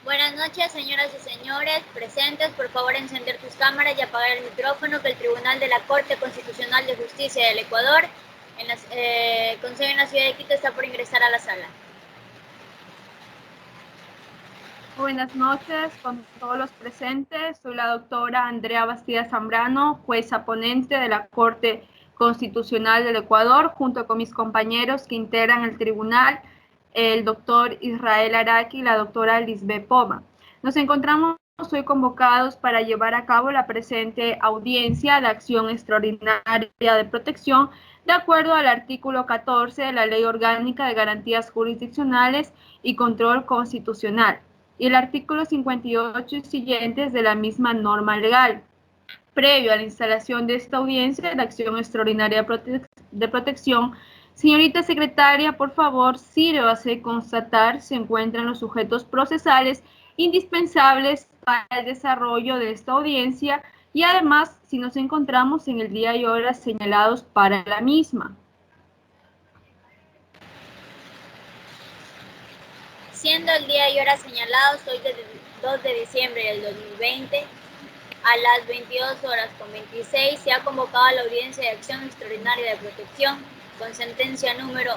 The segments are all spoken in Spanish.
Buenas noches, señoras y señores presentes. Por favor, encender tus cámaras y apagar el micrófono, que el Tribunal de la Corte Constitucional de Justicia del Ecuador, con sede en la ciudad de Quito, está por ingresar a la sala. Buenas noches con todos los presentes. Soy la doctora Andrea Bastida Zambrano, jueza ponente de la Corte Constitucional del Ecuador, junto con mis compañeros que integran el tribunal, el doctor Israel Araki y la doctora Lisbeth Poma. Nos encontramos hoy convocados para llevar a cabo la presente audiencia de acción extraordinaria de protección de acuerdo al artículo 14 de la Ley Orgánica de Garantías Jurisdiccionales y Control Constitucional y el artículo 58 y siguientes de la misma norma legal. Previo a la instalación de esta audiencia de acción extraordinaria de protección, señorita secretaria, por favor, sírvase constatar si encuentran los sujetos procesales indispensables para el desarrollo de esta audiencia y además si nos encontramos en el día y hora señalados para la misma. Siendo el día y hora señalados hoy del 2 de diciembre del 2020, a las 22:26 se ha convocado a la audiencia de acción extraordinaria de protección con sentencia número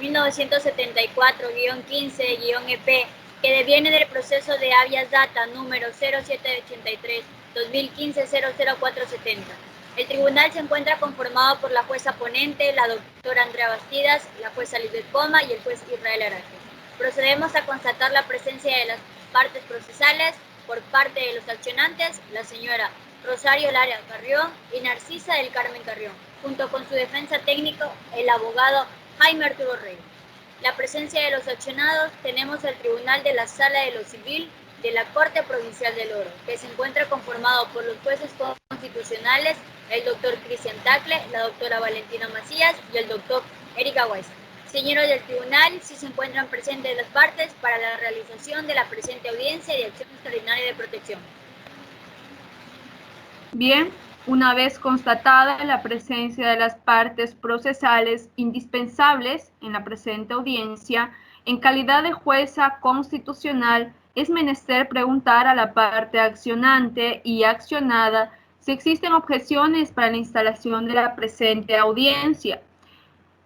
1974-15-EP, que deviene del proceso de habeas data número 0783-2015-00470. El tribunal se encuentra conformado por la jueza ponente, la doctora Andrea Bastidas, la jueza Lisbeth Poma y el juez Israel Araki. Procedemos a constatar la presencia de las partes procesales por parte de los accionantes, la señora Rosario Lara Carrión y Narcisa del Carmen Carrión, junto con su defensa técnico, el abogado Jaime Arturo Rey. La presencia de los accionados tenemos el Tribunal de la Sala de lo Civil de la Corte Provincial del Oro, que se encuentra conformado por los jueces constitucionales, el doctor Cristian Tacle, la doctora Valentina Macías y el doctor Erika Weiss. Señores del tribunal, si se encuentran presentes las partes para la realización de la presente audiencia de acción extraordinaria de protección. Bien, una vez constatada la presencia de las partes procesales indispensables en la presente audiencia, en calidad de jueza constitucional, es menester preguntar a la parte accionante y accionada si existen objeciones para la instalación de la presente audiencia.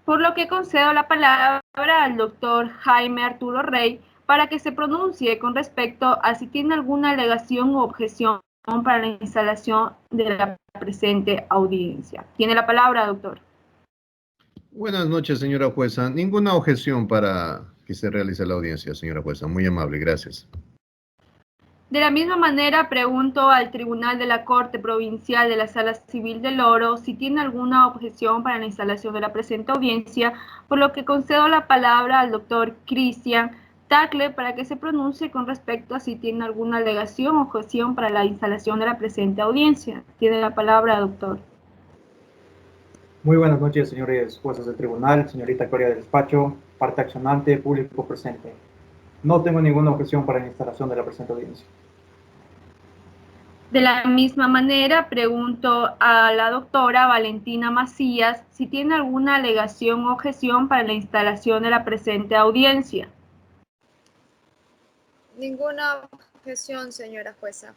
Por lo que concedo la palabra al doctor Jaime Arturo Rey para que se pronuncie con respecto a si tiene alguna alegación u objeción para la instalación de la presente audiencia. Tiene la palabra, doctor. Buenas noches, señora jueza. Ninguna objeción para que se realice la audiencia, señora jueza. Muy amable, gracias. De la misma manera, pregunto al Tribunal de la Corte Provincial de la Sala Civil del Oro si tiene alguna objeción para la instalación de la presente audiencia, por lo que concedo la palabra al doctor Cristian Tacle para que se pronuncie con respecto a si tiene alguna alegación o objeción para la instalación de la presente audiencia. Tiene la palabra, doctor. Muy buenas noches, señores jueces del tribunal, señorita Gloria del despacho, parte accionante, público presente. No tengo ninguna objeción para la instalación de la presente audiencia. De la misma manera, pregunto a la doctora Valentina Macías si tiene alguna alegación o objeción para la instalación de la presente audiencia. Ninguna objeción, señora jueza.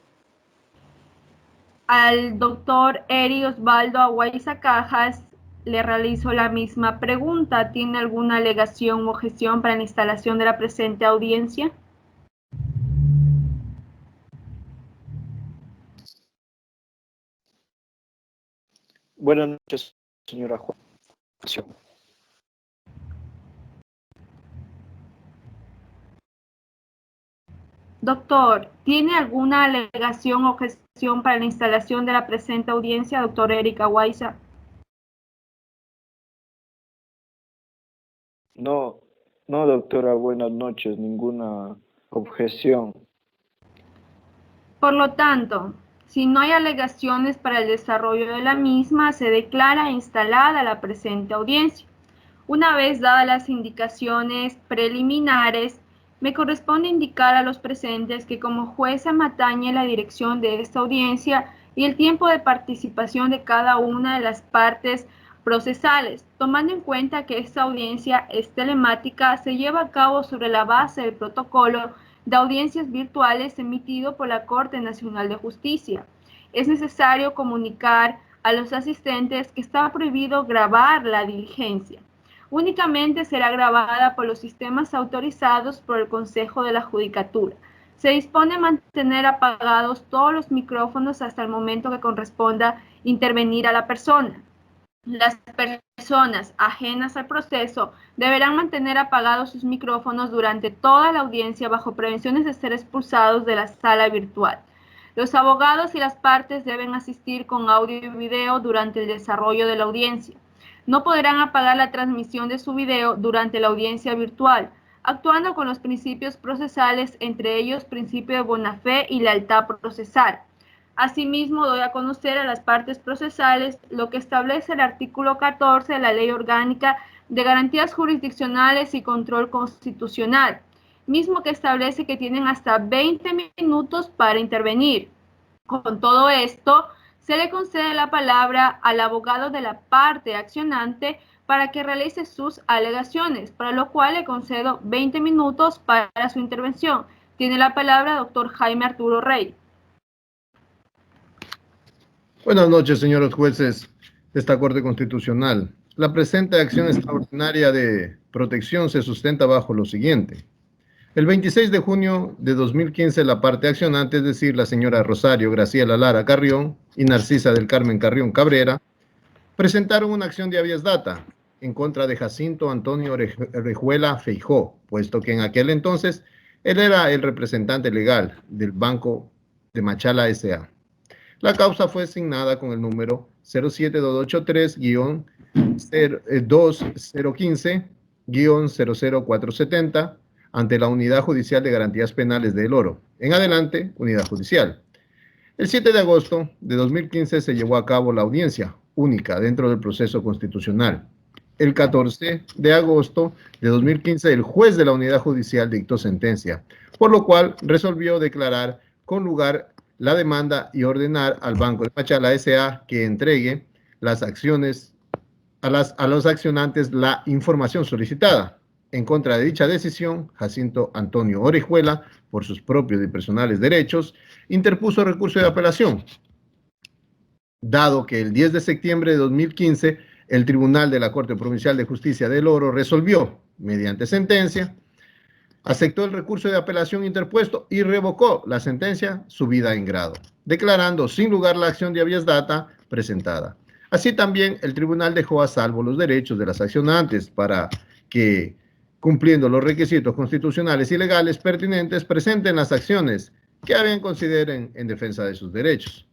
Al doctor Eri Osvaldo Aguaiza Cajas le realizo la misma pregunta. ¿Tiene alguna alegación o objeción para la instalación de la presente audiencia? Buenas noches, señora jueza. Doctor, ¿tiene alguna alegación o objeción para la instalación de la presente audiencia, doctor Eric Aguaiza? No, doctora, buenas noches, ninguna objeción. Por lo tanto, si no hay alegaciones para el desarrollo de la misma, se declara instalada la presente audiencia. Una vez dadas las indicaciones preliminares, me corresponde indicar a los presentes que como jueza me atañe la dirección de esta audiencia y el tiempo de participación de cada una de las partes procesales, tomando en cuenta que esta audiencia es telemática, se lleva a cabo sobre la base del protocolo de audiencias virtuales emitido por la Corte Nacional de Justicia. Es necesario comunicar a los asistentes que está prohibido grabar la diligencia. Únicamente será grabada por los sistemas autorizados por el Consejo de la Judicatura. Se dispone mantener apagados todos los micrófonos hasta el momento que corresponda intervenir a la persona. Las personas ajenas al proceso deberán mantener apagados sus micrófonos durante toda la audiencia bajo prevenciones de ser expulsados de la sala virtual. Los abogados y las partes deben asistir con audio y video durante el desarrollo de la audiencia. No podrán apagar la transmisión de su video durante la audiencia virtual, actuando con los principios procesales, entre ellos principio de buena fe y lealtad procesal. Asimismo, doy a conocer a las partes procesales lo que establece el artículo 14 de la Ley Orgánica de Garantías Jurisdiccionales y Control Constitucional, mismo que establece que tienen hasta 20 minutos para intervenir. Con todo esto, se le concede la palabra al abogado de la parte accionante para que realice sus alegaciones, para lo cual le concedo 20 minutos para su intervención. Tiene la palabra el doctor Jaime Arturo Rey. Buenas noches, señores jueces de esta Corte Constitucional. La presente acción extraordinaria de protección se sustenta bajo lo siguiente. El 26 de junio de 2015, la parte accionante, es decir, la señora Rosario Graciela Lara Carrión y Narcisa del Carmen Carrión Cabrera, presentaron una acción de habeas data en contra de Jacinto Antonio Orejuela Feijó, puesto que en aquel entonces él era el representante legal del Banco de Machala S.A. La causa fue asignada con el número 07283-2015-00470 ante la Unidad Judicial de Garantías Penales de El Oro. En adelante, Unidad Judicial. El 7 de agosto de 2015 se llevó a cabo la audiencia única dentro del proceso constitucional. El 14 de agosto de 2015, el juez de la Unidad Judicial dictó sentencia, por lo cual resolvió declarar con lugar la demanda y ordenar al Banco de Machala S.A. que entregue las acciones a los accionantes la información solicitada. En contra de dicha decisión, Jacinto Antonio Orejuela, por sus propios y personales derechos, interpuso recurso de apelación, dado que el 10 de septiembre de 2015 el Tribunal de la Corte Provincial de Justicia del Oro resolvió, mediante sentencia, aceptó el recurso de apelación interpuesto y revocó la sentencia subida en grado, declarando sin lugar la acción de habeas data presentada. Así también el tribunal dejó a salvo los derechos de las accionantes para que, cumpliendo los requisitos constitucionales y legales pertinentes, presenten las acciones que a bien consideren en defensa de sus derechos.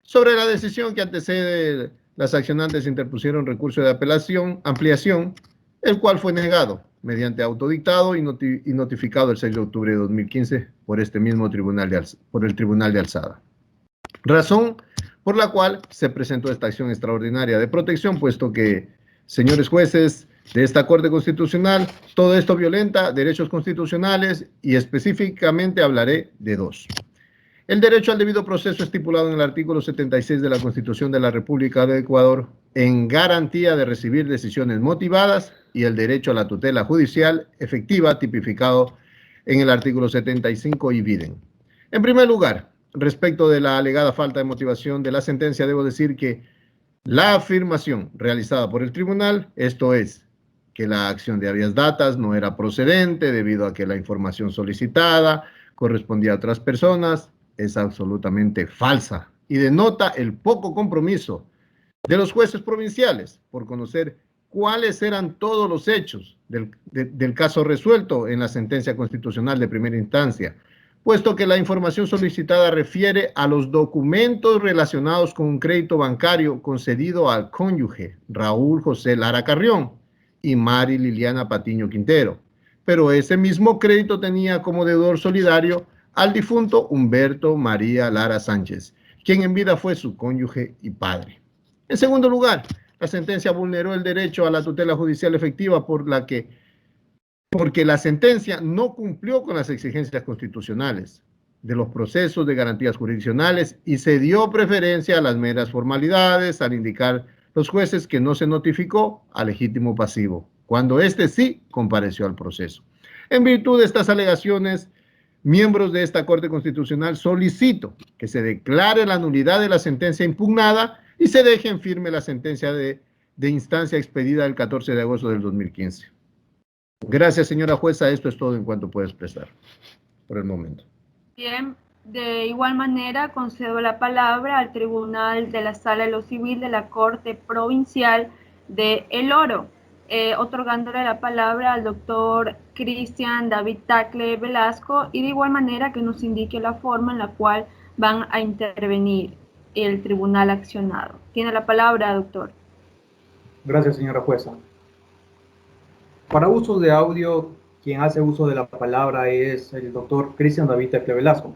Sobre la decisión que antecede, las accionantes interpusieron recurso de ampliación, el cual fue negado mediante autodictado y notificado el 6 de octubre de 2015 por este mismo Tribunal de Alzada. Razón por la cual se presentó esta acción extraordinaria de protección, puesto que, señores jueces de esta Corte Constitucional, todo esto violenta derechos constitucionales y específicamente hablaré de dos. El derecho al debido proceso estipulado en el artículo 76 de la Constitución de la República de Ecuador en garantía de recibir decisiones motivadas y el derecho a la tutela judicial efectiva tipificado en el artículo 75 y viden. En primer lugar, respecto de la alegada falta de motivación de la sentencia, debo decir que la afirmación realizada por el tribunal, esto es, que la acción de habeas datas no era procedente debido a que la información solicitada correspondía a otras personas, es absolutamente falsa y denota el poco compromiso de los jueces provinciales por conocer cuáles eran todos los hechos del caso resuelto en la sentencia constitucional de primera instancia, puesto que la información solicitada refiere a los documentos relacionados con un crédito bancario concedido al cónyuge Raúl José Lara Carrión y Mari Liliana Patiño Quintero, pero ese mismo crédito tenía como deudor solidario al difunto Humberto María Lara Sánchez, quien en vida fue su cónyuge y padre. En segundo lugar, la sentencia vulneró el derecho a la tutela judicial efectiva porque la sentencia no cumplió con las exigencias constitucionales de los procesos de garantías jurisdiccionales y se dio preferencia a las meras formalidades al indicar los jueces que no se notificó al legítimo pasivo, cuando éste sí compareció al proceso. En virtud de estas alegaciones, Miembros de esta Corte Constitucional, solicito que se declare la nulidad de la sentencia impugnada y se deje en firme la sentencia de instancia expedida el 14 de agosto del 2015. Gracias, señora jueza. Esto es todo en cuanto puedo expresar por el momento. Bien, de igual manera concedo la palabra al Tribunal de la Sala de lo Civil de la Corte Provincial de El Oro, otorgándole la palabra al doctor Cristian David Tacle Velasco, y de igual manera que nos indique la forma en la cual van a intervenir el tribunal accionado. Tiene la palabra, doctor. Gracias, señora jueza. Para usos de audio, quien hace uso de la palabra es el doctor Cristian David Tacle Velasco.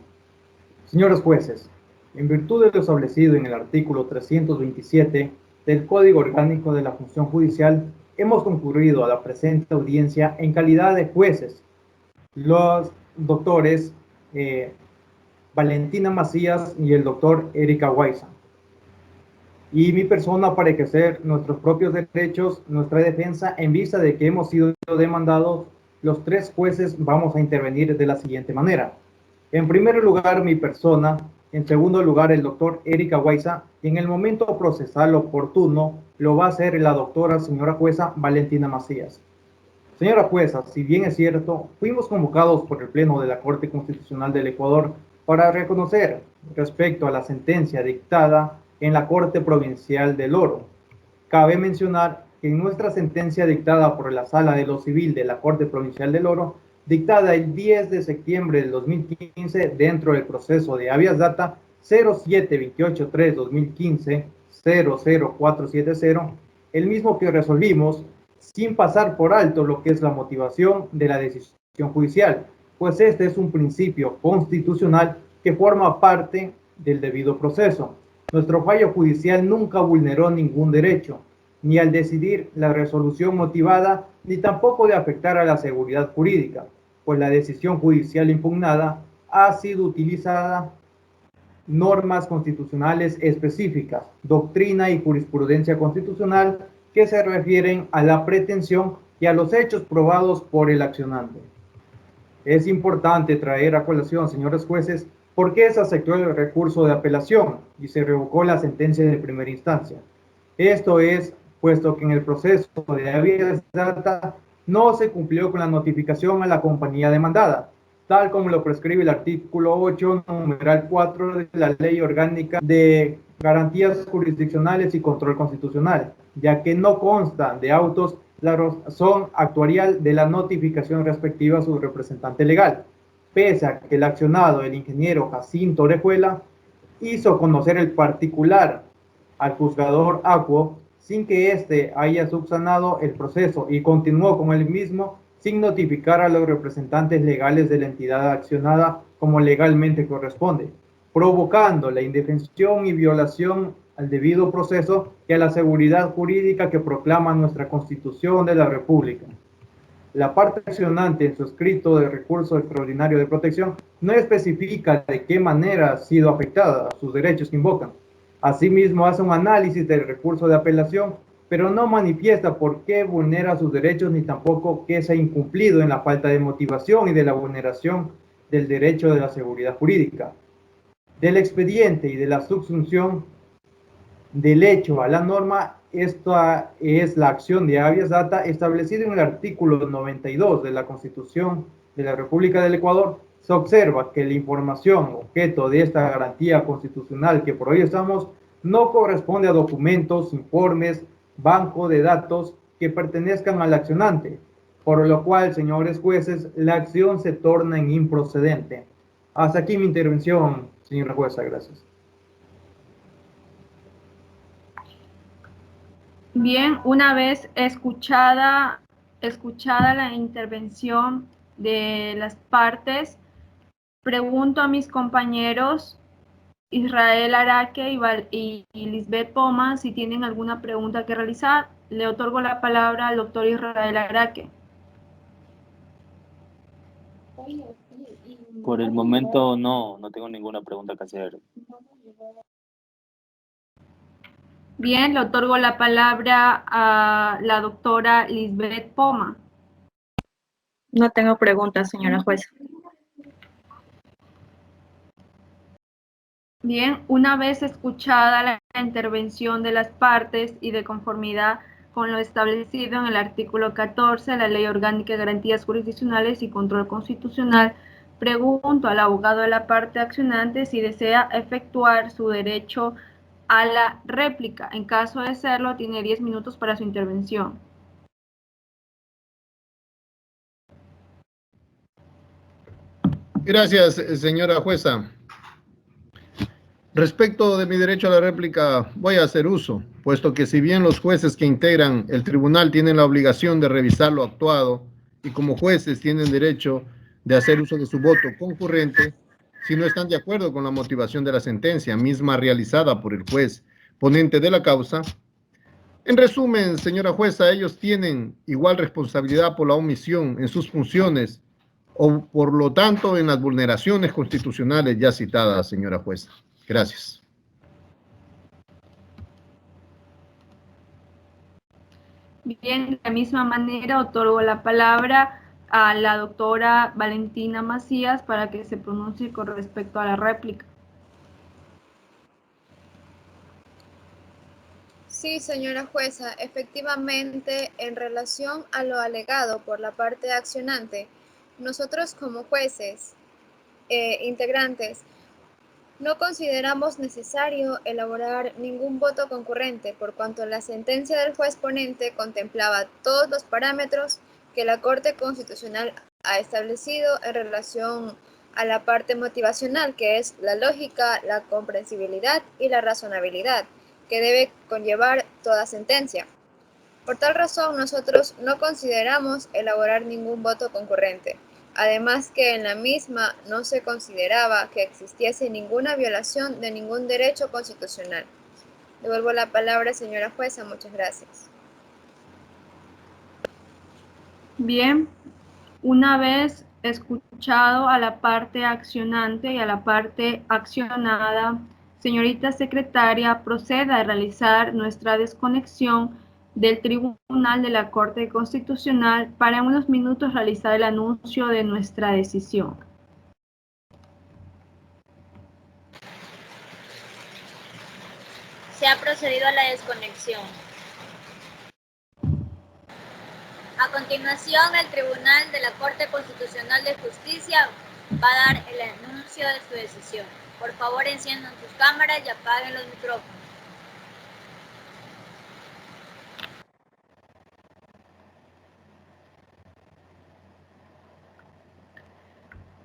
Señores jueces, en virtud de lo establecido en el artículo 327 del Código Orgánico de la Función Judicial, hemos concurrido a la presente audiencia en calidad de jueces, los doctores Valentina Macías y el doctor Erika Guaiza, y mi persona para ejercer nuestros propios derechos, nuestra defensa, en vista de que hemos sido demandados. Los tres jueces vamos a intervenir de la siguiente manera. En primer lugar, mi persona. En segundo lugar, el doctor Erika Guaiza. Y en el momento procesal oportuno, lo va a hacer la doctora señora jueza Valentina Macías. Señora jueza, si bien es cierto, fuimos convocados por el Pleno de la Corte Constitucional del Ecuador para reconocer respecto a la sentencia dictada en la Corte Provincial del Oro. Cabe mencionar que en nuestra sentencia dictada por la Sala de lo Civil de la Corte Provincial del Oro, dictada el 10 de septiembre del 2015 dentro del proceso de habeas data 07-283-2015, 00470, el mismo que resolvimos sin pasar por alto lo que es la motivación de la decisión judicial, pues este es un principio constitucional que forma parte del debido proceso. Nuestro fallo judicial nunca vulneró ningún derecho, ni al decidir la resolución motivada, ni tampoco de afectar a la seguridad jurídica, pues la decisión judicial impugnada ha sido utilizada normas constitucionales específicas, doctrina y jurisprudencia constitucional que se refieren a la pretensión y a los hechos probados por el accionante. Es importante traer a colación, señores jueces, por qué se aceptó el recurso de apelación y se revocó la sentencia de primera instancia. Esto es, puesto que en el proceso de habeas data no se cumplió con la notificación a la compañía demandada, tal como lo prescribe el artículo 8, numeral 4 de la Ley Orgánica de Garantías Jurisdiccionales y Control Constitucional, ya que no consta de autos la razón actuarial de la notificación respectiva a su representante legal, pese a que el accionado, el ingeniero Jacinto Orejuela, hizo conocer el particular al juzgador acuo sin que éste haya subsanado el proceso y continuó con el mismo sin notificar a los representantes legales de la entidad accionada como legalmente corresponde, provocando la indefensión y violación al debido proceso y a la seguridad jurídica que proclama nuestra Constitución de la República. La parte accionante en su escrito de recurso extraordinario de protección no especifica de qué manera ha sido afectada a sus derechos que invocan. Asimismo, hace un análisis del recurso de apelación, pero no manifiesta por qué vulnera sus derechos ni tampoco qué se ha incumplido en la falta de motivación y de la vulneración del derecho de la seguridad jurídica. Del expediente y de la subsunción del hecho a la norma, esta es la acción de habeas data establecida en el artículo 92 de la Constitución de la República del Ecuador. Se observa que la información objeto de esta garantía constitucional que por hoy estamos no corresponde a documentos, informes, banco de datos que pertenezcan al accionante, por lo cual, señores jueces, la acción se torna en improcedente. Hasta aquí mi intervención, señora jueza, gracias. Bien, una vez escuchada la intervención de las partes, pregunto a mis compañeros Israel Araque y Lisbeth Poma si tienen alguna pregunta que realizar. Le otorgo la palabra al doctor Israel Araque. Por el momento no tengo ninguna pregunta que hacer. Bien, le otorgo la palabra a la doctora Lisbeth Poma. No tengo preguntas, señora jueza. Bien, una vez escuchada la intervención de las partes y de conformidad con lo establecido en el artículo 14 de la Ley Orgánica de Garantías Jurisdiccionales y Control Constitucional, pregunto al abogado de la parte accionante si desea efectuar su derecho a la réplica. En caso de serlo, tiene 10 minutos para su intervención. Gracias, señora jueza. Respecto de mi derecho a la réplica, voy a hacer uso, puesto que si bien los jueces que integran el tribunal tienen la obligación de revisar lo actuado y como jueces tienen derecho de hacer uso de su voto concurrente, si no están de acuerdo con la motivación de la sentencia misma realizada por el juez ponente de la causa, en resumen, señora jueza, ellos tienen igual responsabilidad por la omisión en sus funciones o por lo tanto en las vulneraciones constitucionales ya citadas, señora jueza. Gracias. Bien, de la misma manera otorgo la palabra a la doctora Valentina Macías para que se pronuncie con respecto a la réplica. Sí, señora jueza, efectivamente, en relación a lo alegado por la parte accionante, nosotros como jueces integrantes no consideramos necesario elaborar ningún voto concurrente, por cuanto la sentencia del juez ponente contemplaba todos los parámetros que la Corte Constitucional ha establecido en relación a la parte motivacional, que es la lógica, la comprensibilidad y la razonabilidad, que debe conllevar toda sentencia. Por tal razón, nosotros no consideramos elaborar ningún voto concurrente. Además que en la misma no se consideraba que existiese ninguna violación de ningún derecho constitucional. Devuelvo la palabra, señora jueza. Muchas gracias. Bien, una vez escuchado a la parte accionante y a la parte accionada, señorita secretaria, proceda a realizar nuestra desconexión del Tribunal de la Corte Constitucional para en unos minutos realizar el anuncio de nuestra decisión. Se ha procedido a la desconexión. A continuación, el Tribunal de la Corte Constitucional de Justicia va a dar el anuncio de su decisión. Por favor, enciendan sus cámaras y apaguen los micrófonos.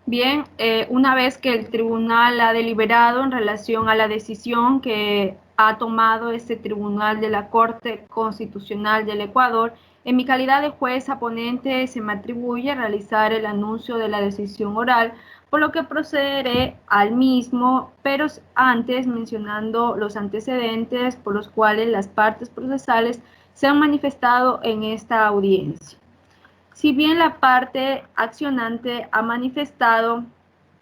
Bien, una vez que el tribunal ha deliberado en relación a la decisión que ha tomado este tribunal de la Corte Constitucional del Ecuador, en mi calidad de jueza ponente se me atribuye realizar el anuncio de la decisión oral, por lo que procederé al mismo, pero antes mencionando los antecedentes por los cuales las partes procesales se han manifestado en esta audiencia. Si bien la parte accionante ha manifestado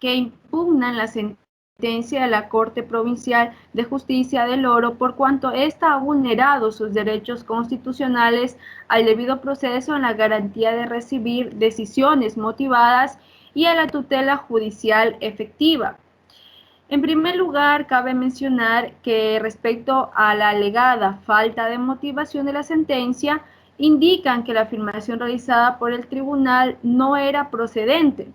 que impugnan la sentencia de la Corte Provincial de Justicia del Oro por cuanto ésta ha vulnerado sus derechos constitucionales al debido proceso en la garantía de recibir decisiones motivadas y a la tutela judicial efectiva. En primer lugar, cabe mencionar que respecto a la alegada falta de motivación de la sentencia, indican que la afirmación realizada por el tribunal no era procedente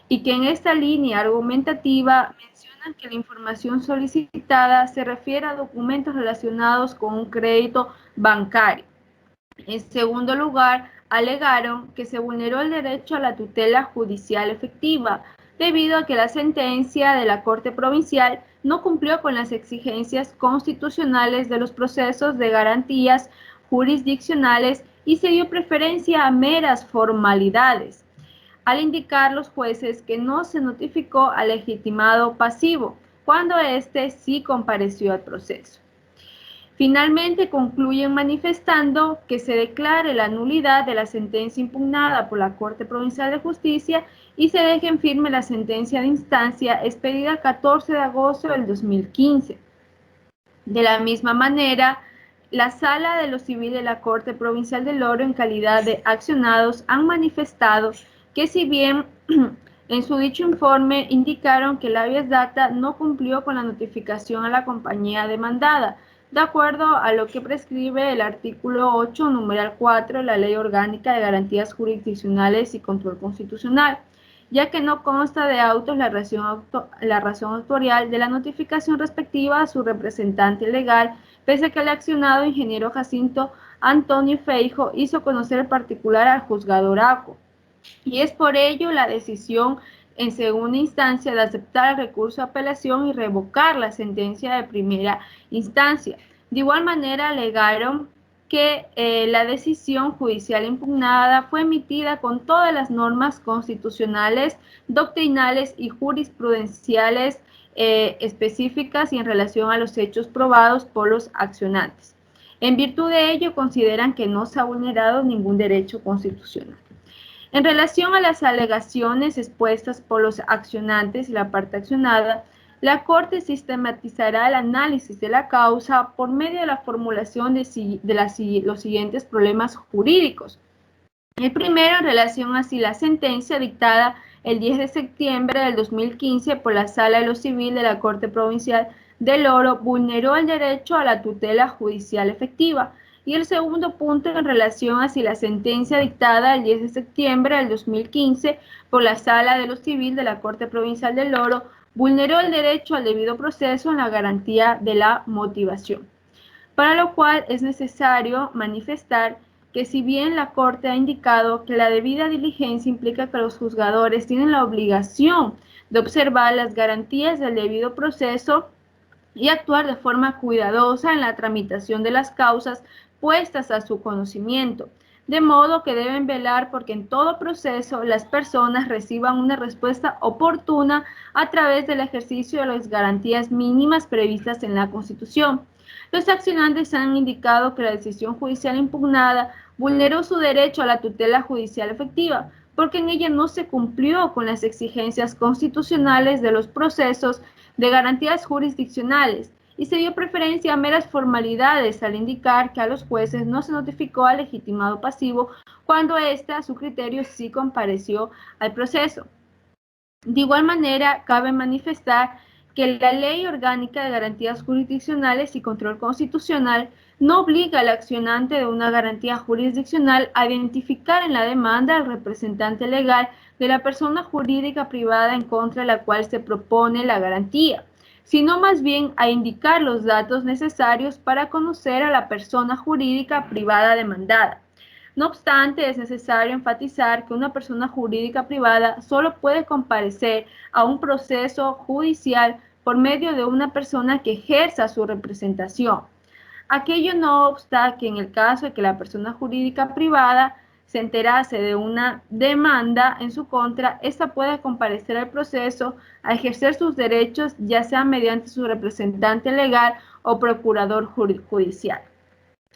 y que en esta línea argumentativa mencionan que la información solicitada se refiere a documentos relacionados con un crédito bancario. En segundo lugar, alegaron que se vulneró el derecho a la tutela judicial efectiva, debido a que la sentencia de la Corte Provincial no cumplió con las exigencias constitucionales de los procesos de garantías jurisdiccionales y se dio preferencia a meras formalidades, al indicar los jueces que no se notificó al legitimado pasivo, cuando éste sí compareció al proceso. Finalmente, concluyen manifestando que se declare la nulidad de la sentencia impugnada por la Corte Provincial de Justicia y se deje en firme la sentencia de instancia expedida el 14 de agosto del 2015. De la misma manera, la Sala de lo Civil de la Corte Provincial del Oro, en calidad de accionados, han manifestado que si bien En su dicho informe indicaron que la habeas data no cumplió con la notificación a la compañía demandada, de acuerdo a lo que prescribe el artículo 8, numeral 4 de la Ley Orgánica de Garantías Jurisdiccionales y Control Constitucional, ya que no consta de autos la razón autorial de la notificación respectiva a su representante legal, pese a que el accionado ingeniero Jacinto Antonio Feijo hizo conocer el particular al juzgador ACO. Y es por ello la decisión en segunda instancia de aceptar el recurso de apelación y revocar la sentencia de primera instancia. De igual manera, alegaron que la decisión judicial impugnada fue emitida con todas las normas constitucionales, doctrinales y jurisprudenciales específicas y en relación a los hechos probados por los accionantes. En virtud de ello, consideran que no se ha vulnerado ningún derecho constitucional. En relación a las alegaciones expuestas por los accionantes y la parte accionada, la Corte sistematizará el análisis de la causa por medio de la formulación de los siguientes problemas jurídicos. El primero, en relación a si la sentencia dictada el 10 de septiembre del 2015 por la Sala de lo Civil de la Corte Provincial del Oro vulneró el derecho a la tutela judicial efectiva. Y el segundo punto, en relación a si la sentencia dictada el 10 de septiembre del 2015 por la Sala de lo Civil de la Corte Provincial del Oro vulneró el derecho al debido proceso en la garantía de la motivación. Para lo cual es necesario manifestar que si bien la Corte ha indicado que la debida diligencia implica que los juzgadores tienen la obligación de observar las garantías del debido proceso y actuar de forma cuidadosa en la tramitación de las causas puestas a su conocimiento, de modo que deben velar porque en todo proceso las personas reciban una respuesta oportuna a través del ejercicio de las garantías mínimas previstas en la Constitución. Los accionantes han indicado que la decisión judicial impugnada vulneró su derecho a la tutela judicial efectiva, porque en ella no se cumplió con las exigencias constitucionales de los procesos de garantías jurisdiccionales y se dio preferencia a meras formalidades al indicar que a los jueces no se notificó al legitimado pasivo cuando éste, a su criterio, sí compareció al proceso. De igual manera, cabe manifestar que la Ley Orgánica de Garantías Jurisdiccionales y Control Constitucional no obliga al accionante de una garantía jurisdiccional a identificar en la demanda al representante legal de la persona jurídica privada en contra de la cual se propone la garantía, sino más bien a indicar los datos necesarios para conocer a la persona jurídica privada demandada. No obstante, es necesario enfatizar que una persona jurídica privada solo puede comparecer a un proceso judicial por medio de una persona que ejerza su representación. Aquello no obsta que en el caso de que la persona jurídica privada se enterase de una demanda en su contra, ésta puede comparecer al proceso a ejercer sus derechos, ya sea mediante su representante legal o procurador judicial.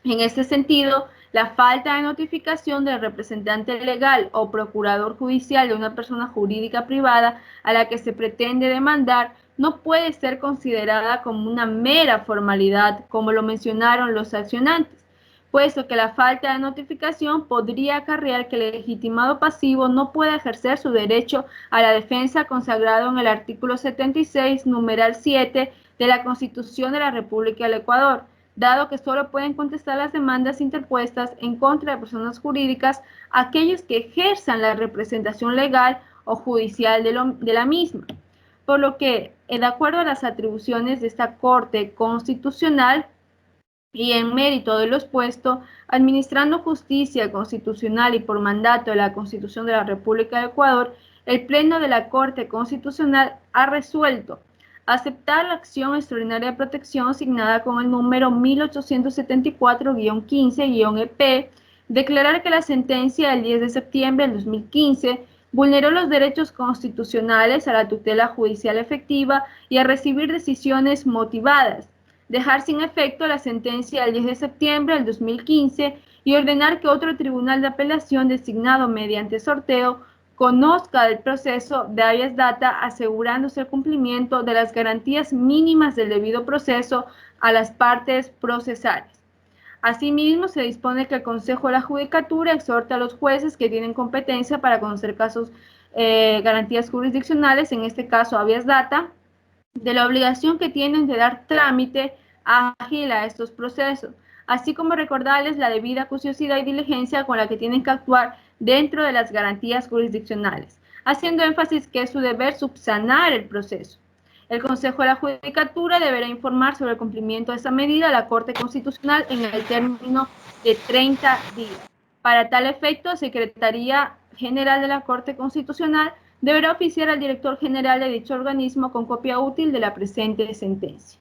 En este sentido, la falta de notificación del representante legal o procurador judicial de una persona jurídica privada a la que se pretende demandar no puede ser considerada como una mera formalidad, como lo mencionaron los accionantes, puesto que la falta de notificación podría acarrear que el legitimado pasivo no pueda ejercer su derecho a la defensa consagrado en el artículo 76, numeral 7 de la Constitución de la República del Ecuador, dado que solo pueden contestar las demandas interpuestas en contra de personas jurídicas aquellos que ejerzan la representación legal o judicial de la misma. Por lo que, de acuerdo a las atribuciones de esta Corte Constitucional y en mérito de lo expuesto, administrando justicia constitucional y por mandato de la Constitución de la República de Ecuador, el Pleno de la Corte Constitucional ha resuelto aceptar la acción extraordinaria de protección asignada con el número 1874-15-EP, declarar que la sentencia del 10 de septiembre del 2015 vulneró los derechos constitucionales a la tutela judicial efectiva y a recibir decisiones motivadas, dejar sin efecto la sentencia del 10 de septiembre del 2015 y ordenar que otro tribunal de apelación designado mediante sorteo conozca del proceso de habeas data, asegurándose el cumplimiento de las garantías mínimas del debido proceso a las partes procesales. Asimismo, se dispone que el Consejo de la Judicatura exhorte a los jueces que tienen competencia para conocer casos, garantías jurisdiccionales, en este caso habeas data, de la obligación que tienen de dar trámite ágil a estos procesos, así como recordarles la debida acuciosidad y diligencia con la que tienen que actuar dentro de las garantías jurisdiccionales, haciendo énfasis que es su deber subsanar el proceso. El Consejo de la Judicatura deberá informar sobre el cumplimiento de esa medida a la Corte Constitucional en el término de 30 días. Para tal efecto, la Secretaría General de la Corte Constitucional deberá oficiar al director general de dicho organismo con copia útil de la presente sentencia.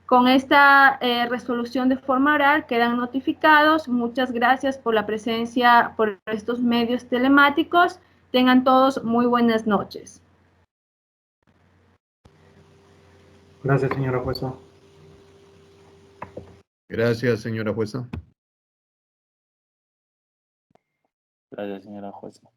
Con esta resolución de forma oral quedan notificados. Muchas gracias por la presencia por estos medios telemáticos. Tengan todos muy buenas noches. Gracias, señora jueza. Gracias, señora jueza. Gracias, señora jueza.